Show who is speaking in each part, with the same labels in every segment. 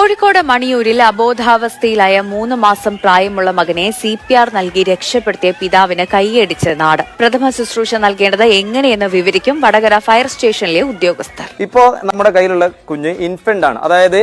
Speaker 1: കോഴിക്കോട് മണിയൂരിൽ അബോധാവസ്ഥയിലായ 3 മാസം പ്രായമുള്ള മകനെ CPR നൽകി രക്ഷപ്പെടുത്തിയ പിതാവിന് കൈയടിച്ച് നാട്. പ്രഥമ ശുശ്രൂഷ നൽകേണ്ടത് എങ്ങനെയെന്ന് വിവരിക്കും വടകര ഫയർ സ്റ്റേഷനിലെ ഉദ്യോഗസ്ഥർ.
Speaker 2: ഇപ്പോ നമ്മുടെ കയ്യിലുള്ള കുഞ്ഞ് ഇൻഫന്റ് ആണ്, അതായത്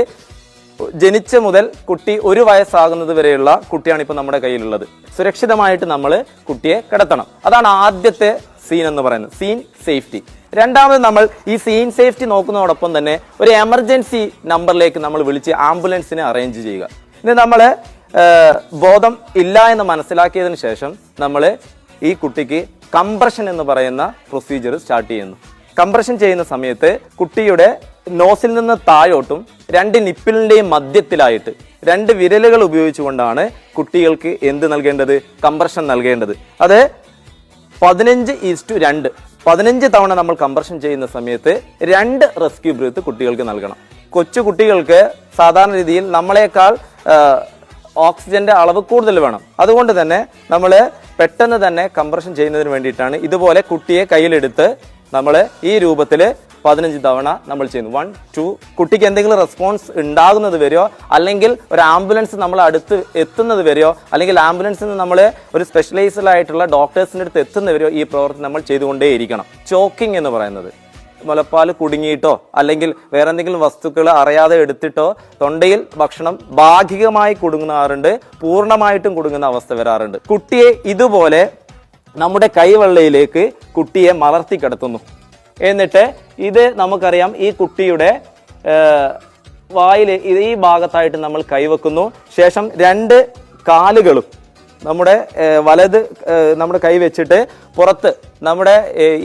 Speaker 2: ജനിച്ച മുതൽ കുട്ടി 1 വയസ്സാകുന്നത് വരെയുള്ള കുട്ടിയാണ് ഇപ്പോൾ നമ്മുടെ കയ്യിലുള്ളത്. സുരക്ഷിതമായിട്ട് നമ്മൾ കുട്ടിയെ കിടത്തണം. അതാണ് ആദ്യത്തെ സീൻ എന്ന് പറയുന്നത്, സീൻ സേഫ്റ്റി. രണ്ടാമത് നമ്മൾ ഈ സീൻ സേഫ്റ്റി നോക്കുന്നതോടൊപ്പം തന്നെ ഒരു എമർജൻസി നമ്പറിലേക്ക് നമ്മൾ വിളിച്ച് ആംബുലൻസിനെ അറേഞ്ച് ചെയ്യുക. ഇനി നമ്മൾ ബോധം ഇല്ല എന്ന് മനസ്സിലാക്കിയതിന് ശേഷം നമ്മൾ ഈ കുട്ടിക്ക് കംപ്രഷൻ എന്ന് പറയുന്ന പ്രൊസീജിയർ സ്റ്റാർട്ട് ചെയ്യുന്നു. കംപ്രഷൻ ചെയ്യുന്ന സമയത്ത് കുട്ടിയുടെ നോസിൽ നിന്ന് താഴോട്ടും 2 നിപ്പിളിന്റെയും മധ്യത്തിലായിട്ട് 2 വിരലുകൾ ഉപയോഗിച്ചുകൊണ്ടാണ് കുട്ടികൾക്ക് എന്ത് നൽകേണ്ടത്, കംപ്രഷൻ നൽകേണ്ടത്. അത് 15:2. 15 തവണ നമ്മൾ കംപ്രഷൻ ചെയ്യുന്ന സമയത്ത് 2 റെസ്ക്യൂ ബ്രീത്ത് കുട്ടികൾക്ക് നൽകണം. കൊച്ചു കുട്ടികൾക്ക് സാധാരണ രീതിയിൽ നമ്മളെക്കാൾ ഓക്സിജന്റെ അളവ് കൂടുതൽ വേണം. അതുകൊണ്ട് തന്നെ നമ്മൾ പെട്ടെന്ന് തന്നെ കംപ്രഷൻ ചെയ്യുന്നതിന് വേണ്ടിയിട്ടാണ് ഇതുപോലെ കുട്ടിയെ കയ്യിലെടുത്ത് നമ്മൾ ഈ രൂപത്തിൽ 15 തവണ നമ്മൾ ചെയ്യുന്നു. 1, 2. കുട്ടിക്ക് എന്തെങ്കിലും റെസ്പോൺസ് ഉണ്ടാകുന്നത് വരെയോ അല്ലെങ്കിൽ ഒരു ആംബുലൻസ് നമ്മൾ അടുത്ത് എത്തുന്നത് വരെയോ അല്ലെങ്കിൽ ആംബുലൻസിൽ നിന്ന് നമ്മൾ ഒരു സ്പെഷ്യലൈസ്ഡ് ആയിട്ടുള്ള ഡോക്ടേഴ്സിൻ്റെ അടുത്ത് എത്തുന്നവരെയോ ഈ പ്രവർത്തനം നമ്മൾ ചെയ്തുകൊണ്ടേയിരിക്കണം. ചോക്കിംഗ് എന്ന് പറയുന്നത് മുലപ്പാൽ കുടുങ്ങിയിട്ടോ അല്ലെങ്കിൽ വേറെ എന്തെങ്കിലും വസ്തുക്കൾ അറിയാതെ എടുത്തിട്ടോ തൊണ്ടയിൽ ഭക്ഷണം ഭാഗികമായി കുടുങ്ങാറുണ്ട്, പൂർണ്ണമായിട്ടും കുടുങ്ങുന്ന അവസ്ഥ വരാറുണ്ട്. കുട്ടിയെ ഇതുപോലെ നമ്മുടെ കൈവെള്ളയിലേക്ക് കുട്ടിയെ മലർത്തി കിടത്തുന്നു. എന്നിട്ട് ഇത് നമുക്കറിയാം, ഈ കുട്ടിയുടെ വായിൽ ഈ ഭാഗത്തായിട്ട് നമ്മൾ കൈവെക്കുന്നു. ശേഷം 2 കാലുകളും നമ്മുടെ നമ്മുടെ കൈ വെച്ചിട്ട് പുറത്ത് നമ്മുടെ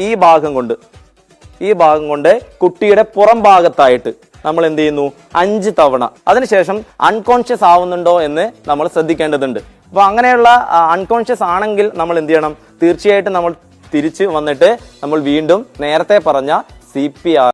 Speaker 2: ഈ ഭാഗം കൊണ്ട് കുട്ടിയുടെ പുറം ഭാഗത്തായിട്ട് നമ്മൾ എന്ത് ചെയ്യുന്നു, 5 തവണ. അതിനുശേഷം അൺകോൺഷ്യസ് ആവുന്നുണ്ടോ എന്ന് നമ്മൾ ശ്രദ്ധിക്കേണ്ടതുണ്ട്. അപ്പോൾ അങ്ങനെയുള്ള അൺകോൺഷ്യസ് ആണെങ്കിൽ നമ്മൾ എന്ത് ചെയ്യണം, തീർച്ചയായിട്ടും നമ്മൾ തിരിച്ച് വന്നിട്ട് നമ്മൾ വീണ്ടും നേരത്തെ പറഞ്ഞ CPR